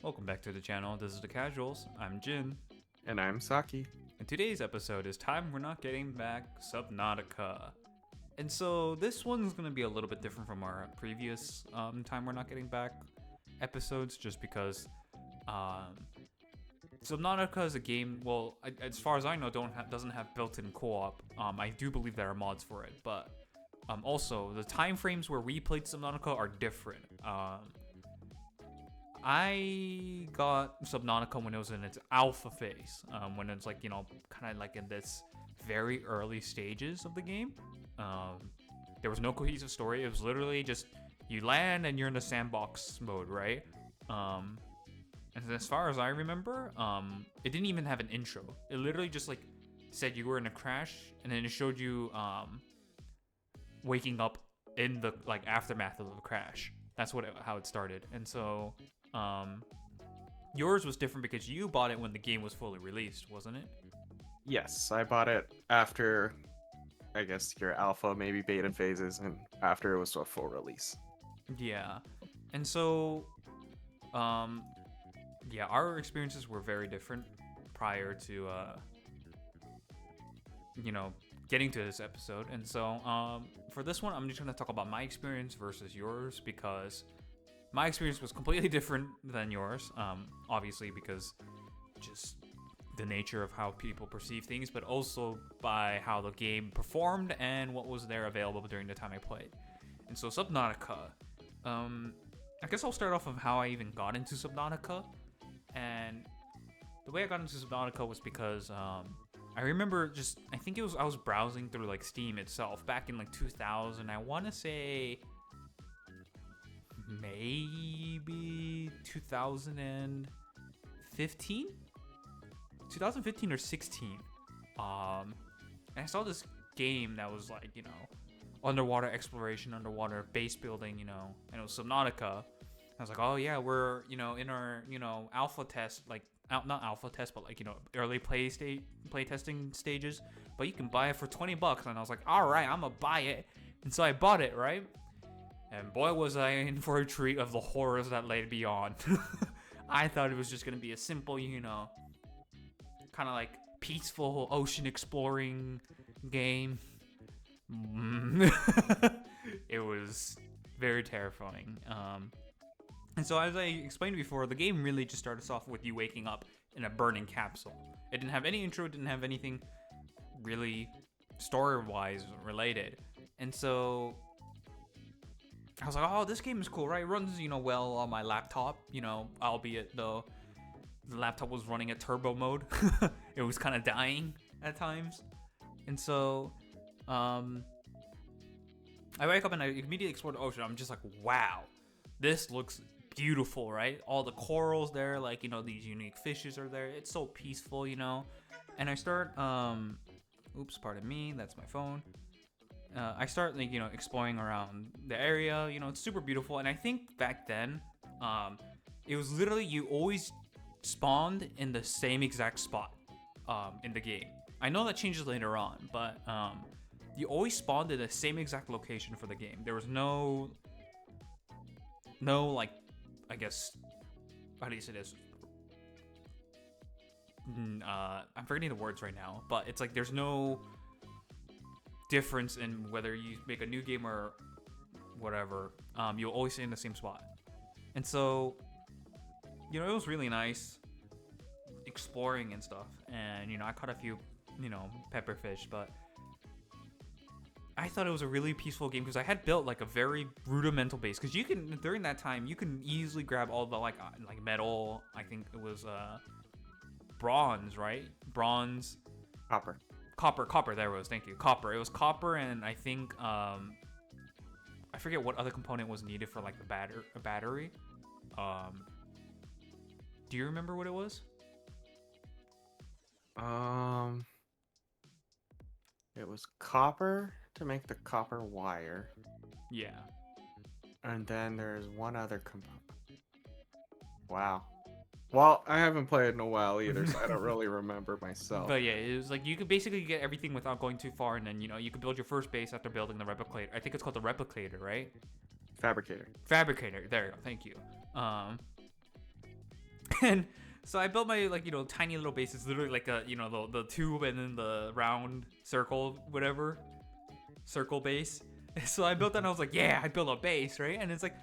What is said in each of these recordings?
Welcome back to the channel. This is The Casuals. I'm Jin. And I'm Saki. And today's episode is Time We're Not Getting Back Subnautica. And so this one's going to be a little bit different from our previous Time We're Not Getting Back episodes, just because Subnautica is a game, well, as far as I know, doesn't have built-in co-op. I do believe there are mods for it, but also the time frames where we played Subnautica are different. I got Subnautica when it was in its alpha phase, when it's like, kind of like in this very early stages of the game. There was no cohesive story. It was literally just you land and you're in the sandbox mode, right? And as far as I remember, it didn't even have an intro. It literally just like said you were in a crash, and then it showed you waking up in the like aftermath of the crash. That's how it started. And so yours was different because you bought it when the game was fully released, wasn't it? Yes, I bought it after, I guess, your alpha, maybe beta phases, and after it was a full release. Yeah. And so, yeah, our experiences were very different prior to, getting to this episode. And so, for this one, I'm just going to talk about my experience versus yours, because my experience was completely different than yours, obviously, because just the nature of how people perceive things, but also by how the game performed and what was there available during the time I played. And so Subnautica, I guess I'll start off of how I even got into Subnautica. And the way I got into Subnautica was because I remember I think I was browsing through like Steam itself back in like 2000. I want to say maybe 2015 or 16. And I saw this game that was like, underwater exploration, underwater base building, and it was Subnautica. I was like, oh yeah, we're, in our, alpha test, like, not alpha test, but like, early play testing stages, but you can buy it for $20. And I was like, all right, I'm gonna buy it. And so I bought it, right? And boy, was I in for a treat of the horrors that lay beyond. I thought it was just going to be a simple, kind of like peaceful ocean exploring game. It was very terrifying. And so as I explained before, the game really just started off with you waking up in a burning capsule. It didn't have any intro, it didn't have anything really story-wise related. And so I was like, oh, this game is cool, right? It runs, well on my laptop, albeit the laptop was running at turbo mode. It was kind of dying at times. And so I wake up and I immediately explore the ocean. I'm just like, wow, this looks beautiful, right? All the corals there, like, these unique fishes are there. It's so peaceful, And I start, oops, pardon me, that's my phone. I start like exploring around the area. It's super beautiful, and I think back then, it was literally you always spawned in the same exact spot, in the game. I know that changes later on, but you always spawned in the same exact location for the game. There was no like, I guess, how do you say this? I'm forgetting the words right now, but it's like there's no difference in whether you make a new game or whatever. You'll always stay in the same spot. And so, it was really nice exploring and stuff. And, I caught a few, pepperfish, but I thought it was a really peaceful game because I had built like a very rudimental base. Because during that time, you can easily grab all the like metal. I think it was bronze, right? Bronze. Copper, there it was, thank you. Copper. It was copper, and I think, I forget what other component was needed for, like, a battery. Do you remember what it was? It was copper to make the copper wire. Yeah. And then there's one other component. Wow. Well, I haven't played in a while either, so I don't really remember myself. But yeah, it was like you could basically get everything without going too far, and then you could build your first base after building the replicator. I think it's called the replicator, right? Fabricator. Fabricator. There you go. Thank you. And so I built my like tiny little base. It's literally like a the tube and then the round circle whatever circle base. So I built that and I was like, yeah, I built a base, right? And it's like,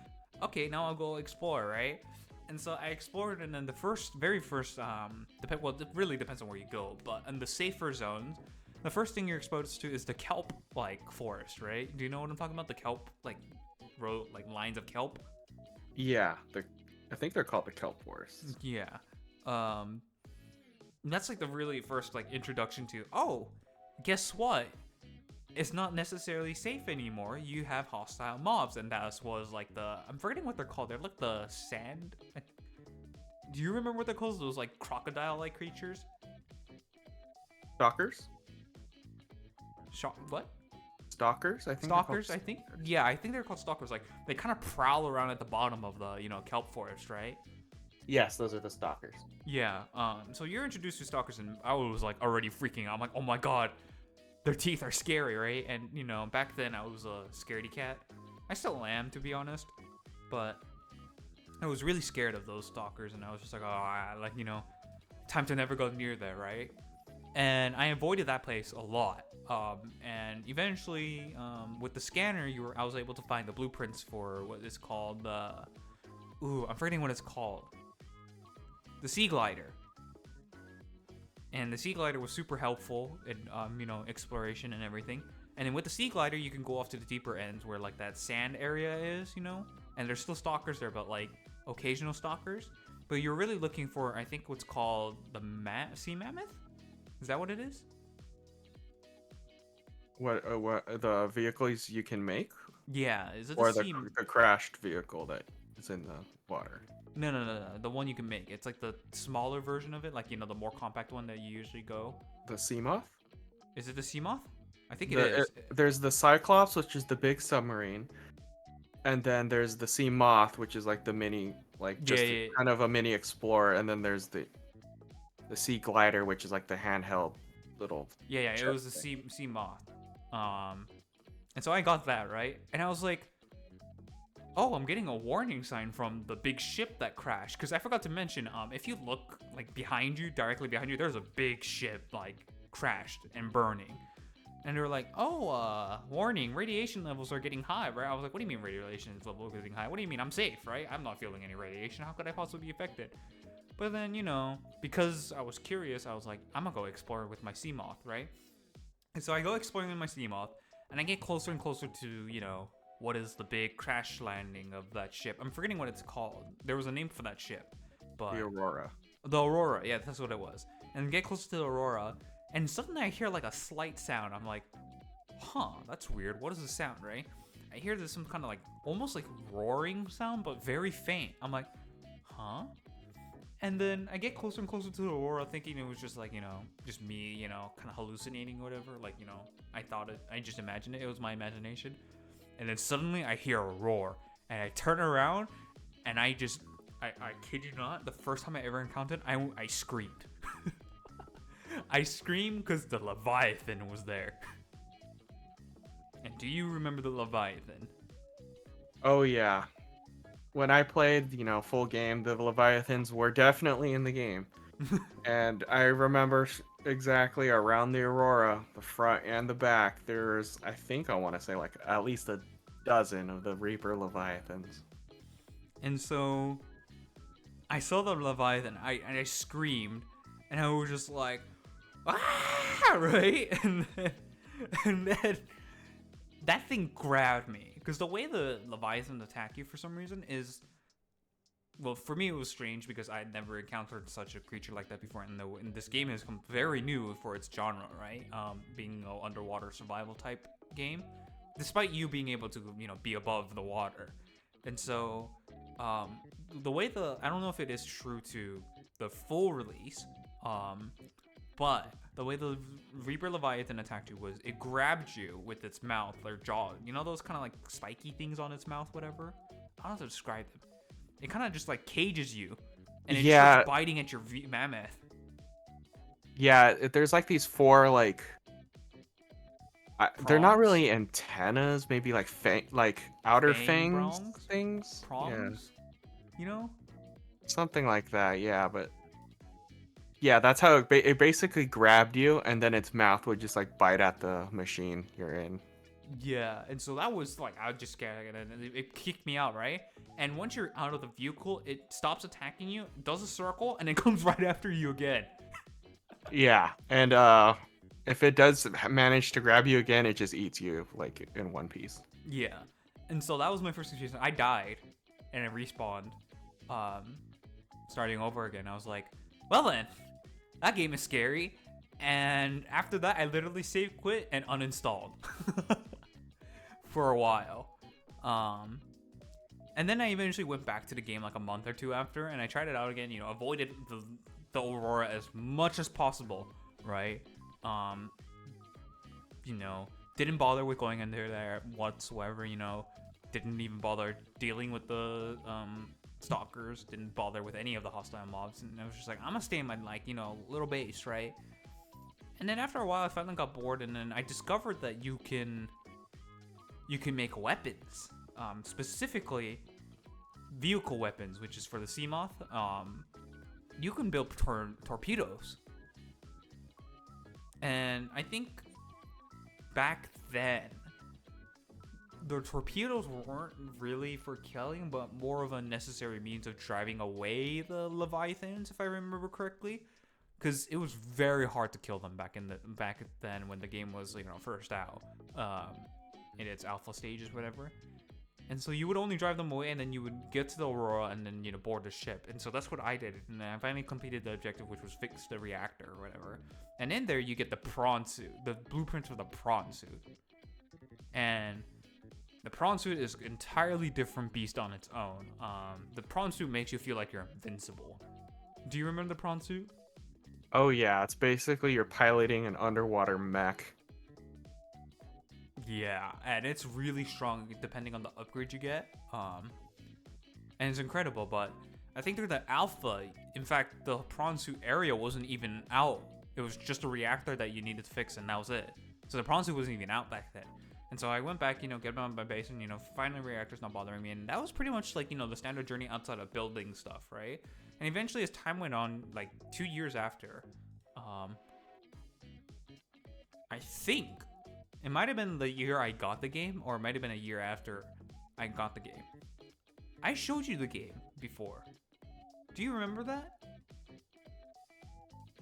okay, now I'll go explore, right? And so I explored, and then the very first well, it really depends on where you go, but in the safer zones, the first thing you're exposed to is the kelp like forest, right? Do you know what I'm talking about? The kelp like lines of kelp. Yeah, I think they're called the kelp forests. Yeah. Um, that's like the really first like introduction to, oh, guess what? It's not necessarily safe anymore. You have hostile mobs, and that was like I'm forgetting what they're called. They're like the sand. Do you remember what they're called? Those like crocodile-like creatures. Stalkers? What? Stalkers? I think. Stalkers, I think. Yeah, I think they're called stalkers. Like they kind of prowl around at the bottom of the kelp forest, right? Yes, those are the stalkers. Yeah. So you're introduced to stalkers, and I was like already freaking out. I'm like, oh my god, their teeth are scary, right? And back then I was a scaredy cat. I still am, to be honest, but I was really scared of those stalkers, and I was just like, oh, time to never go near there, right? And I avoided that place a lot. And eventually, with the scanner, I was able to find the blueprints for what is called I'm forgetting what it's called. The sea glider. And the sea glider was super helpful in exploration and everything. And then with the sea glider, you can go off to the deeper ends where like that sand area is, and there's still stalkers there, but like occasional stalkers. But you're really looking for, I think, what's called the sea mammoth. Is that what it is? What the vehicles you can make? Yeah, is it or the crashed vehicle that is in the water? No. The one you can make. It's like the smaller version of it, like the more compact one that you usually go. The sea moth? Is it the sea moth? I think it is. There's the Cyclops, which is the big submarine, and then there's the sea moth, which is like the mini, like just kind of a mini explorer, and then there's the sea glider, which is like the handheld little. Yeah. It was the sea moth. And so I got that, right, and I was like, oh, I'm getting a warning sign from the big ship that crashed. Because I forgot to mention, if you look like directly behind you, there's a big ship like crashed and burning. And they were like, oh, warning, radiation levels are getting high, right? I was like, what do you mean radiation levels are getting high? What do you mean I'm safe, right? I'm not feeling any radiation. How could I possibly be affected? But then, because I was curious, I was like, I'm gonna go explore with my sea moth, right? And so I go exploring with my sea moth, and I get closer and closer to, what is the big crash landing of that ship. I'm forgetting what it's called. There was a name for that ship, but the Aurora. The Aurora, yeah, that's what it was. And get closer to the Aurora, and suddenly I hear like a slight sound. I'm like, huh, that's weird. What is the sound, right? I hear there's some kind of like almost like roaring sound, but very faint. I'm like, huh? And then I get closer and closer to the Aurora, thinking it was just like, just me, kind of hallucinating or whatever. Like, I just imagined it. It was my imagination. And then suddenly I hear a roar, and I turn around, and I kid you not, the first time I ever encountered, I screamed. I screamed because the Leviathan was there. And do you remember the Leviathan? Oh yeah. When I played, full game, the Leviathans were definitely in the game. And I remember exactly around the Aurora, the front and the back, there's, I think I want to say like at least a dozen of the Reaper Leviathans. And so I saw the Leviathan, I screamed, and I was just like, ah, right? And then that thing grabbed me. Because the way the Leviathan attack you for some reason is, well, for me it was strange because I had never encountered such a creature like that before, and this game is very new for its genre, right? Being an underwater survival type game, despite you being able to, be above the water. And so, the way I don't know if it is true to the full release, but the way the Reaper Leviathan attacked you was it grabbed you with its mouth or jaw. Those kind of like spiky things on its mouth, whatever? I don't know how to describe them. It kind of just like cages you, and it just starts biting at your mammoth. Yeah, there's like these four like they're not really antennas, maybe like outer fangs things. Prongs, something like that. Yeah, but yeah, that's how it basically grabbed you, and then its mouth would just like bite at the machine you're in. Yeah, and so that was like I was just scared, and it kicked me out, right? And once you're out of the vehicle, it stops attacking you, does a circle, and it comes right after you again. Yeah, and if it does manage to grab you again, it just eats you like in one piece. Yeah, and so that was my first experience. I died, and it respawned, um, starting over again. I was like, well then, that game is scary. And after that, I literally save quit and uninstalled for a while. Um, and then I eventually went back to the game like a month or two after, and I tried it out again. You know, avoided the Aurora as much as possible, right? Um, you know, didn't bother with going under there whatsoever. You know, didn't even bother dealing with the stalkers. Didn't bother with any of the hostile mobs, and I was just like, I'm gonna stay in my like little base, right? And then after a while, I finally got bored, and then I discovered that you can make weapons, specifically vehicle weapons, which is for the Seamoth. You can build torpedoes, and I think back then the torpedoes weren't really for killing, but more of a necessary means of driving away the Leviathans, if I remember correctly. Because it was very hard to kill them back then when the game was first out, in its alpha stages, whatever. And so you would only drive them away, and then you would get to the Aurora, and then board the ship. And so that's what I did, and I finally completed the objective, which was fix the reactor or whatever. And in there you get the prawn suit, the blueprint for the prawn suit, and the prawn suit is an entirely different beast on its own. The prawn suit makes you feel like you're invincible. Do you remember the prawn suit? Oh yeah, it's basically you're piloting an underwater mech. Yeah, and it's really strong depending on the upgrade you get. And it's incredible, but I think through the alpha, in fact, the prawn suit area wasn't even out. It was just a reactor that you needed to fix, and that was it. So the prawn suit wasn't even out back then. And so I went back, get on my base, and finally reactor's not bothering me. And that was pretty much like the standard journey outside of building stuff, right? And eventually, as time went on, like 2 years after, I think it might have been the year I got the game, or it might have been a year after I got the game. I showed you the game before. Do you remember that?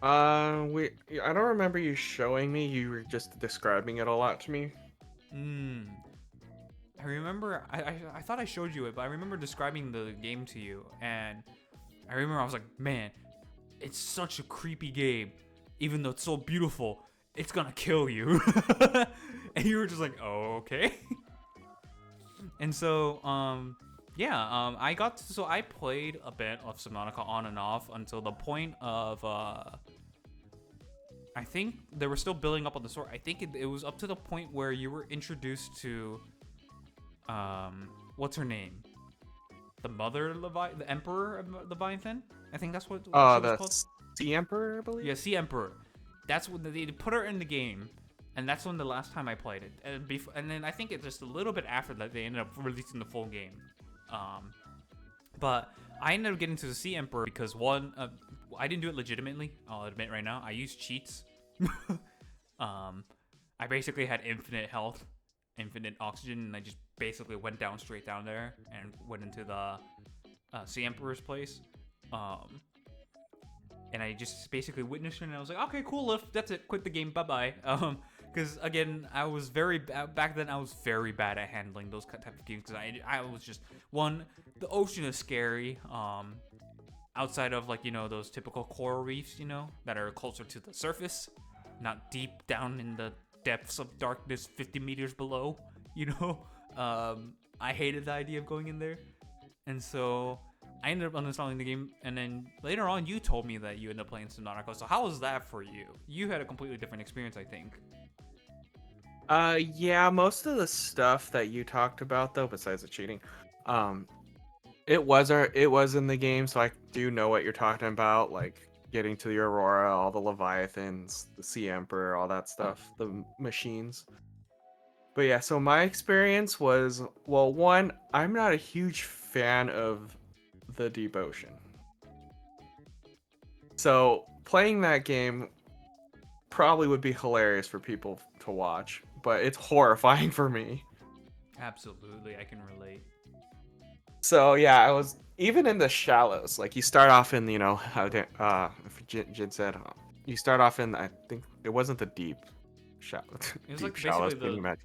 I don't remember you showing me. You were just describing it a lot to me. I remember, I thought I showed you it, but I remember describing the game to you, and I remember I was like, man, it's such a creepy game. Even though it's so beautiful, it's gonna kill you. And you were just like, oh, okay. And so, so I played a bit of Subnautica on and off until the point of, I think they were still building up on the story. I think it was up to the point where you were introduced to, what's her name? The the Emperor of Leviathan? I think that's what she was called. Sea Emperor, I believe? Yeah, Sea Emperor. That's when they put her in the game, and that's when the last time I played it. And then I think it's just a little bit after that they ended up releasing the full game. But I ended up getting to the Sea Emperor because one, I didn't do it legitimately. I'll admit right now, I used cheats. I basically had infinite health, infinite oxygen, and I just basically went straight down there and went into the Sea Emperor's place. And I just basically witnessed it, and I was like, okay, cool, that's it, quit the game, bye-bye. Because again, I was back then I was very bad at handling those type of games, because I was just, one, the ocean is scary, outside of like, those typical coral reefs, that are closer to the surface, not deep down in the depths of darkness 50 meters below, I hated the idea of going in there. And so I ended up uninstalling the game, and then later on you told me that you ended up playing Subnautica. So how was that for you? You had a completely different experience, I think. Yeah, most of the stuff that you talked about though, besides the cheating, it was in the game, so I do know what you're talking about, like getting to the Aurora, all the Leviathans, the Sea Emperor, all that stuff, the machines. But yeah, so my experience was, well, one, I'm not a huge fan of the deep ocean. So playing that game probably would be hilarious for people to watch, but it's horrifying for me. Absolutely, I can relate. So yeah, I was even in the shallows. Like you start off in, if Jin said, you start off in. I think it wasn't the deep, shallow, It was deep like basically shallows. Can you imagine?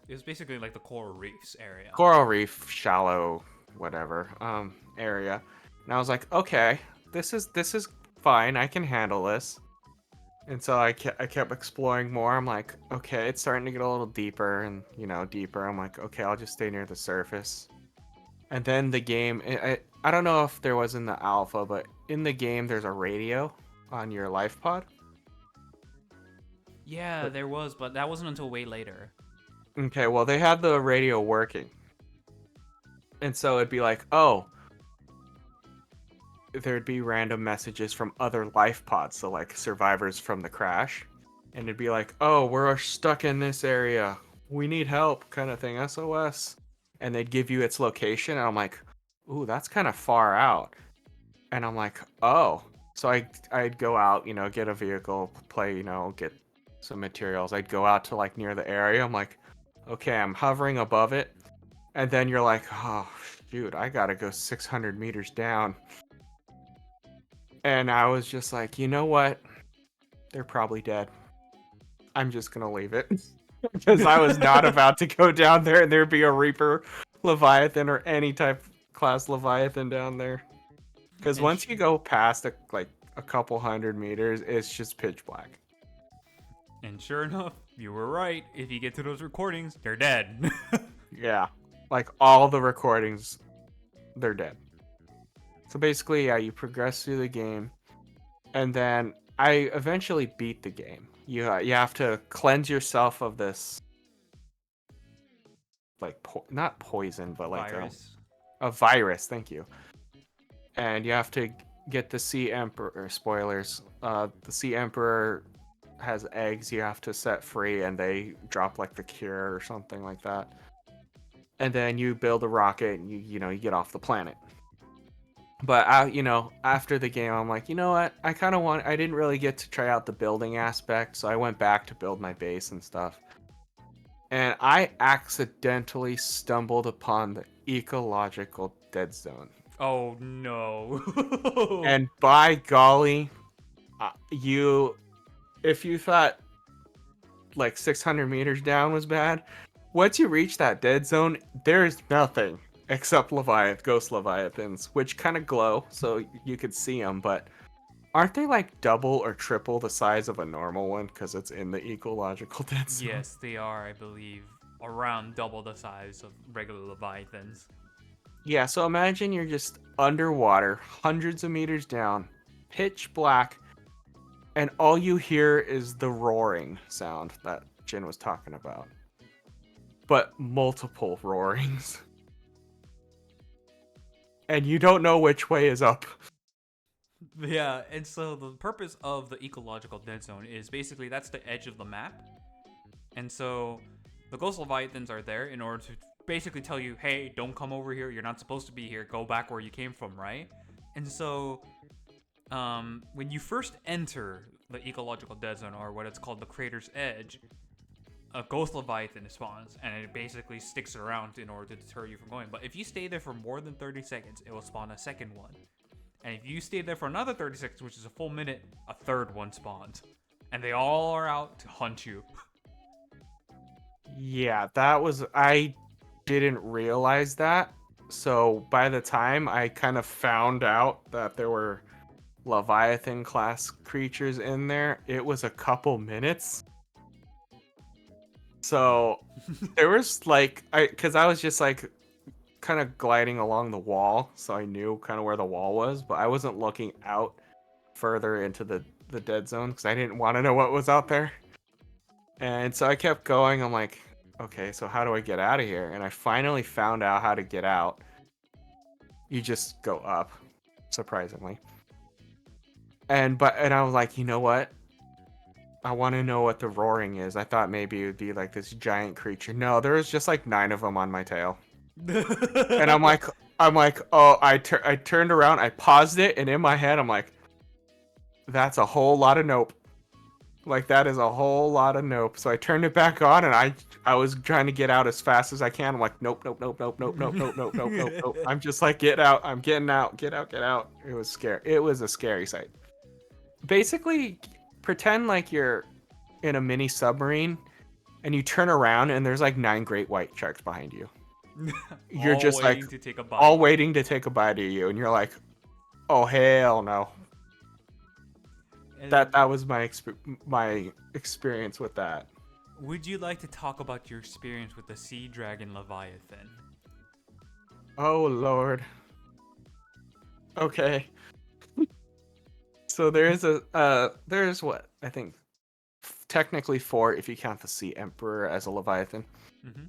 it was basically like the coral reefs area. Coral reef, shallow, whatever, area. And I was like, okay, this is fine. I can handle this. And so I kept exploring more. I'm like, okay, it's starting to get a little deeper and deeper. I'm like, okay, I'll just stay near the surface. And then the game, I don't know if there was in the alpha, but in the game there's a radio on your life pod. Yeah, But there was, but that wasn't until way later. okay, well they had the radio working, and so it'd be like, oh, there'd be random messages from other life pods, so like survivors from the crash, and it'd be like, oh, we're stuck in this area, we need help, kind of thing, SOS, and they'd give you its location, and I'm like, ooh, that's kind of far out. And I'm like, oh. So I'd go out, get a vehicle, play, get some materials. I'd go out to like near the area. I'm like, okay, I'm hovering above it. And then you're like, oh, shoot, I gotta go 600 meters down. And I was just like, you know what? They're probably dead. I'm just gonna leave it. Because I was not about to go down there and there'd be a Reaper Leviathan or any type class Leviathan down there. Because And once you go past like a couple hundred meters, it's just pitch black. and sure enough, you were right. If you get to those recordings, they're dead. Yeah, like all the recordings, they're dead. So basically, yeah, you progress through the game, and then I eventually beat the game. You have to cleanse yourself of this, like not poison, but like Virus. a virus. Thank you. And you have to get the Sea Emperor. Spoilers. The Sea Emperor has eggs you have to set free, and they drop like the cure or something like that. And then you build a rocket, and you get off the planet. But after the game, I'm like, you know what? I didn't really get to try out the building aspect, so I went back to build my base and stuff. And I accidentally stumbled upon the ecological dead zone. Oh no. And by golly, if you thought like 600 meters down was bad, once you reach that dead zone, there's nothing except ghost leviathans, which kind of glow, so you could see them. But aren't they like double or triple the size of a normal one because it's in the ecological dead zone? Yes, they are, I believe, around double the size of regular leviathans. Yeah, so imagine you're just underwater, hundreds of meters down, pitch black, and all you hear is the roaring sound that Jin was talking about. But multiple roarings. And you don't know which way is up. Yeah, and so the purpose of the ecological dead zone is basically that's the edge of the map. And so the ghost leviathans are there in order to basically tell you, hey, don't come over here, you're not supposed to be here, go back where you came from, right? And so when you first enter the ecological dead zone, or what it's called the crater's edge, a ghost leviathan spawns, and it basically sticks around in order to deter you from going. But if you stay there for more than 30 seconds, it will spawn a second one. And if you stay there for another 30 seconds, which is a full minute, a third one spawns. And they all are out to hunt you. Yeah, I didn't realize that. So by the time I kind of found out that there were Leviathan class creatures in there, it was a couple minutes. So there was because I was just like kind of gliding along the wall, so I knew kind of where the wall was, but I wasn't looking out further into the dead zone because I didn't want to know what was out there. And so I kept going. I'm like, okay, so how do I get out of here? And I finally found out how to get out. You just go up, surprisingly. And I was like, you know what? I want to know what the roaring is. I thought maybe it would be like this giant creature. No, there was just like 9 of them on my tail. And I'm like, oh, I turned around, I paused it, and in my head, I'm like, that's a whole lot of nope. Like that is a whole lot of nope. So I turned it back on and I was trying to get out as fast as I can. I'm like, nope, nope, nope, nope, nope, nope, nope, nope, nope, nope, nope. I'm just like, get out. I'm getting out. Get out, get out. It was scary. It was a scary sight. Basically, pretend like you're in a mini submarine and you turn around and there's like 9 great white sharks behind you. You're All just like waiting to take a bite. all waiting to take a bite of you, and you're like, oh hell no. And That was my experience with that. would you like to talk about your experience with the sea dragon Leviathan? Oh lord. Okay. So there's what I think technically 4 if you count the Sea Emperor as a Leviathan. Mm-hmm.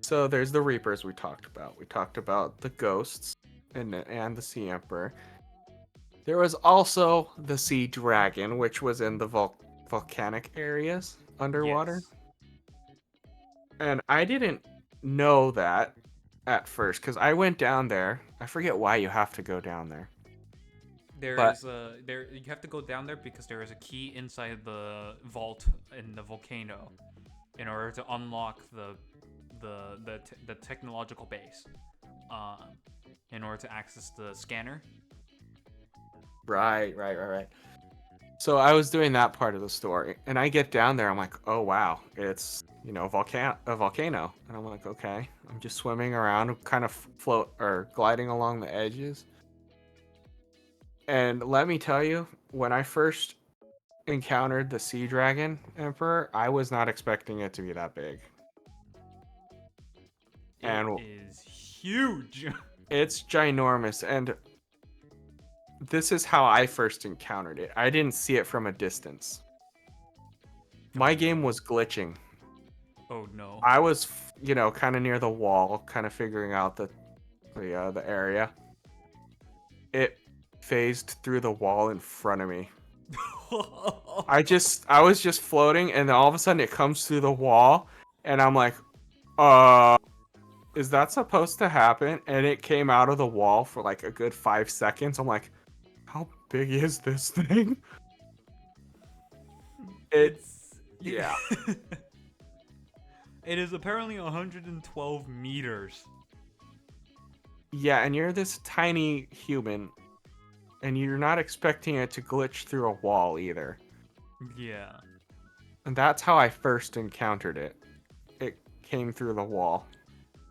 So there's the Reapers we talked about. We talked about the ghosts and the Sea Emperor. There was also the Sea Dragon, which was in the volcanic areas underwater. Yes. And I didn't know that at first because I went down there. I forget why you have to go down there. There But is a there. You have to go down there because there is a key inside the vault in the volcano, in order to unlock the technological base, in order to access the scanner. right. So I was doing that part of the story, and I get down there. I'm like, oh wow, it's a volcano, and I'm like, okay. I'm just swimming around, kind of float or gliding along the edges. And let me tell you, when I first encountered the Sea Dragon Emperor, I was not expecting it to be that big. It And is huge. it's ginormous. And this is how I first encountered it. I didn't see it from a distance. My game was glitching. Oh no. I was, kind of near the wall, kind of figuring out the area. It phased through the wall in front of me. I was just floating, and then all of a sudden it comes through the wall, and I'm like, is that supposed to happen? And it came out of the wall for like a good 5 seconds. I'm like, how big is this thing? It's Yeah. It is apparently 112 meters. Yeah, and you're this tiny human, and you're not expecting it to glitch through a wall either. Yeah. And that's how I first encountered it. It came through the wall.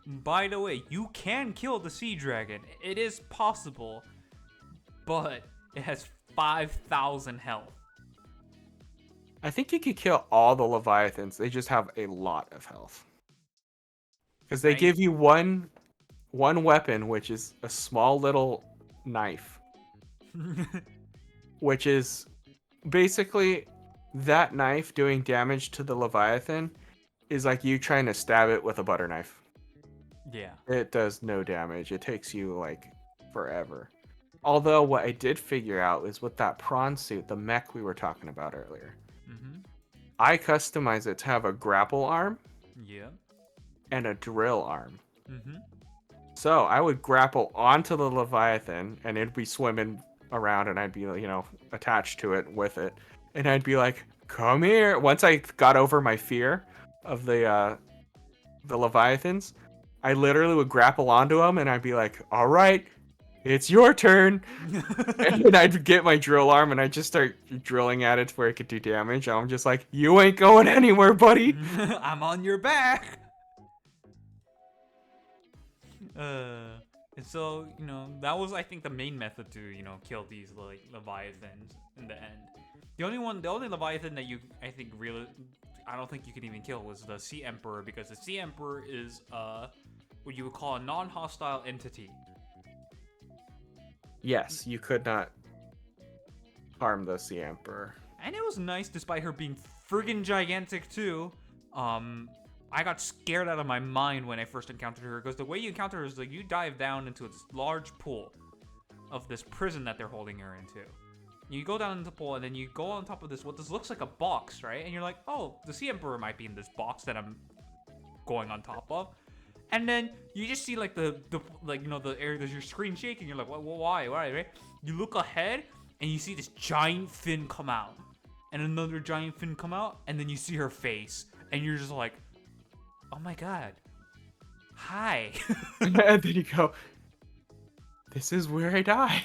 By the way, you can kill the sea dragon. It is possible, but it has 5,000 health. I think you could kill all the Leviathans. They just have a lot of health. Because they Right. give you one weapon, which is a small little knife, which is basically that knife doing damage to the Leviathan is like you trying to stab it with a butter knife. Yeah. It does no damage. It takes you like forever. Although what I did figure out is with that prawn suit, the mech we were talking about earlier, Mm-hmm. I customize it to have a grapple arm Yeah. and a drill arm. Mm-hmm. So I would grapple onto the Leviathan and it'd be swimming around and I'd be, attached to it with it. And I'd be like, come here. Once I got over my fear of the Leviathans, I literally would grapple onto them and I'd be like, all right, it's your turn. And then I'd get my drill arm and I'd just start drilling at it where it could do damage. I'm just like, you ain't going anywhere, buddy. I'm on your back. And so, that was, I think, the main method to, kill these like Leviathans in the end. The only Leviathan that I don't think you could even kill was the Sea Emperor, because the Sea Emperor is what you would call a non-hostile entity. Yes, you could not harm the Sea Emperor. And it was nice, despite her being friggin' gigantic too. I got scared out of my mind when I first encountered her, because the way you encounter her is like you dive down into this large pool of this prison that they're holding her into. You go down into the pool, and then you go on top of this, what this looks like a box, right? And you're like, oh, the Sea Emperor might be in this box that I'm going on top of. And then you just see like the area, there's your screen shaking. You're like, why, right? You look ahead, and you see this giant fin come out, and another giant fin come out, and then you see her face, and you're just like, oh my god, hi. And then you go, this is where I die.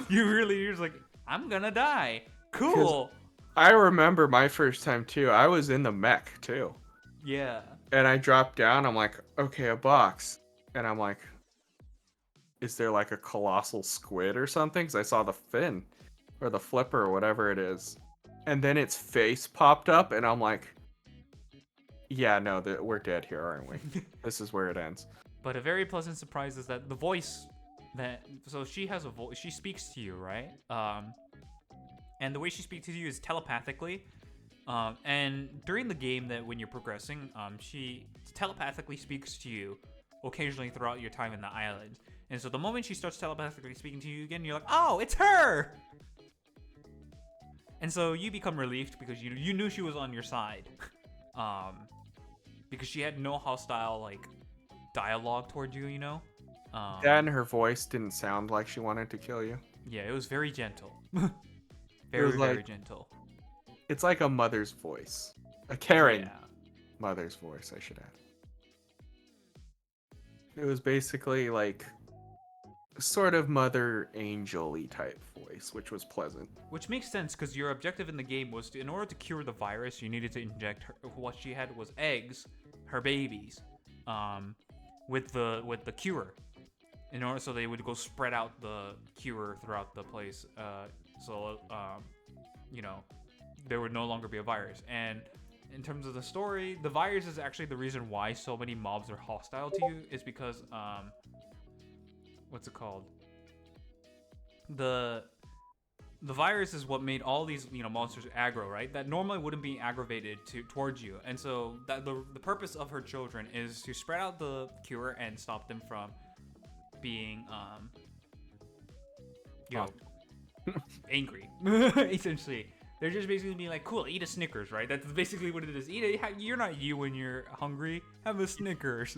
You're just like, I'm gonna die. Cool. I remember my first time too. I was in the mech too. Yeah. And I dropped down. I'm like, okay, a box. And I'm like, is there like a colossal squid or something? Because I saw the fin or the flipper or whatever it is. And then its face popped up, and I'm like, yeah, no, we're dead here, aren't we? This is where it ends. But a very pleasant surprise is that the voice so she has a voice. She speaks to you, right? And the way she speaks to you is telepathically. And during the game, that when you're progressing, she telepathically speaks to you occasionally throughout your time in the island. And so the moment she starts telepathically speaking to you again, you're like, oh, it's her! And so you become relieved because you knew she was on your side. Because she had no hostile, like, dialogue toward you, you know? Then her voice didn't sound like she wanted to kill you. Yeah, it was very gentle. Very gentle. It's like a mother's voice. A caring mother's voice, I should add. It was basically like sort of mother angel-y type voice, which was pleasant. Which makes sense, because your objective in the game was in order to cure the virus, you needed to inject her. What she had was eggs, her babies, with the cure, in order so they would go spread out the cure throughout the place. There would no longer be a virus. And in terms of the story, the virus is actually the reason why so many mobs are hostile to you, is because what's it called? The virus is what made all these monsters aggro, right? That normally wouldn't be aggravated towards you. And so that the purpose of her children is to spread out the cure and stop them from being angry. Essentially, they're just basically being like, cool, eat a Snickers, right? That's basically what it is. You're not you when you're hungry. Have a Snickers.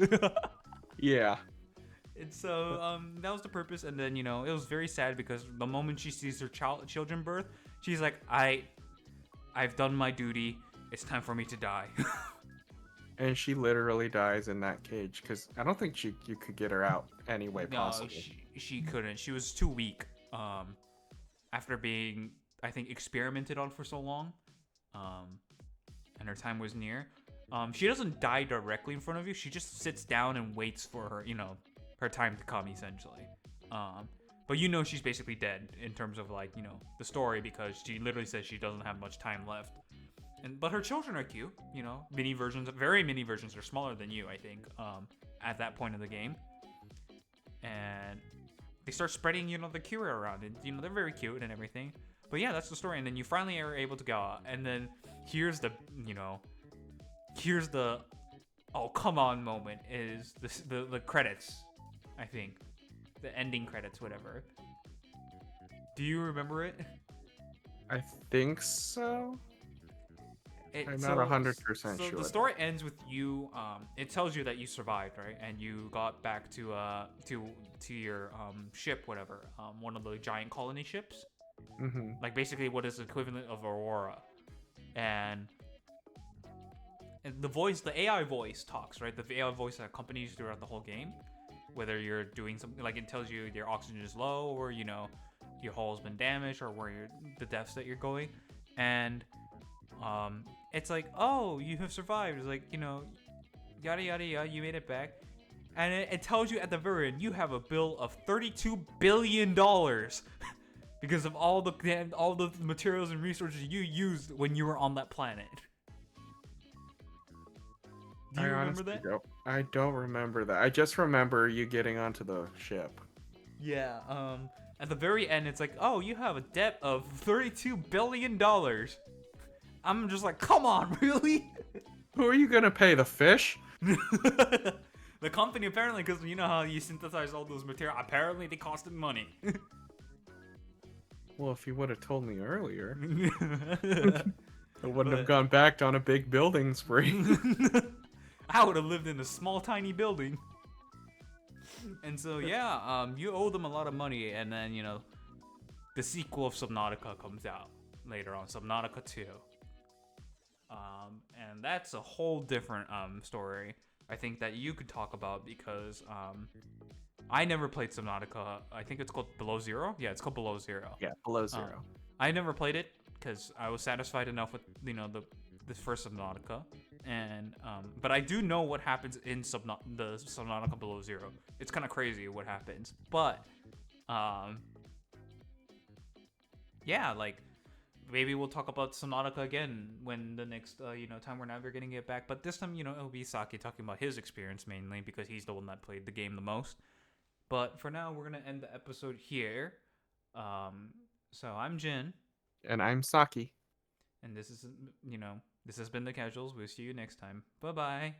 Yeah. And so that was the purpose. And then it was very sad because the moment she sees her children birth, she's like, I've done my duty. It's time for me to die. And she literally dies in that cage because I don't think you could get her out any way possible. She couldn't. She was too weak. After being, I think, experimented on for so long, and her time was near. She doesn't die directly in front of you. She just sits down and waits for her, her time to come, essentially. But she's basically dead in terms of the story, because she literally says she doesn't have much time left. But her children are cute, mini versions, very mini versions are smaller than you, I think, at that point of the game. And they start spreading, the cure around, and they're very cute and everything. But yeah, that's the story. And then you finally are able to go out, and then here's the oh come on moment is the credits, I think, the ending credits, whatever. Do you remember it? I think so. I'm not 100% sure. So the story ends with you. It tells you that you survived, right? And you got back to your ship, whatever. One of the giant colony ships. Mm-hmm. Like basically what is the equivalent of Aurora. And the AI voice talks, right? The AI voice that accompanies you throughout the whole game. Whether you're doing something, like it tells you your oxygen is low, or your hull's been damaged, or where the depths that you're going. And it's like, oh, you have survived. It's like, yada yada yada, you made it back. And it tells you at the very end, you have a bill of $32 billion because of all the materials and resources you used when you were on that planet. Do you remember that? I don't remember that. I just remember you getting onto the ship. Yeah. At the very end, it's like, oh, you have a debt of $32 billion. I'm just like, come on, really? Who are you gonna pay? The fish? The company, apparently, because you know how you synthesize all those materials. Apparently, they costed money. Well, if you would have told me earlier, I wouldn't have gone back on a big building spree. I would have lived in a small, tiny building. And so, yeah, you owe them a lot of money, and then, the sequel of Subnautica comes out later on, Subnautica 2. And that's a whole different story. I think that you could talk about because I never played Subnautica. I think it's called Below Zero. Yeah, it's called Below Zero. Yeah, Below Zero. I never played it because I was satisfied enough with the first Subnautica, and but I do know what happens in the Subnautica Below Zero. It's kind of crazy what happens, but yeah, like maybe we'll talk about Subnautica again when the next time we're navigating it back. But this time, it'll be Saki talking about his experience mainly because he's the one that played the game the most. But for now, we're gonna end the episode here. So I'm Jin, And I'm Saki. and this is this has been the Casuals. We'll see you next time. Bye bye.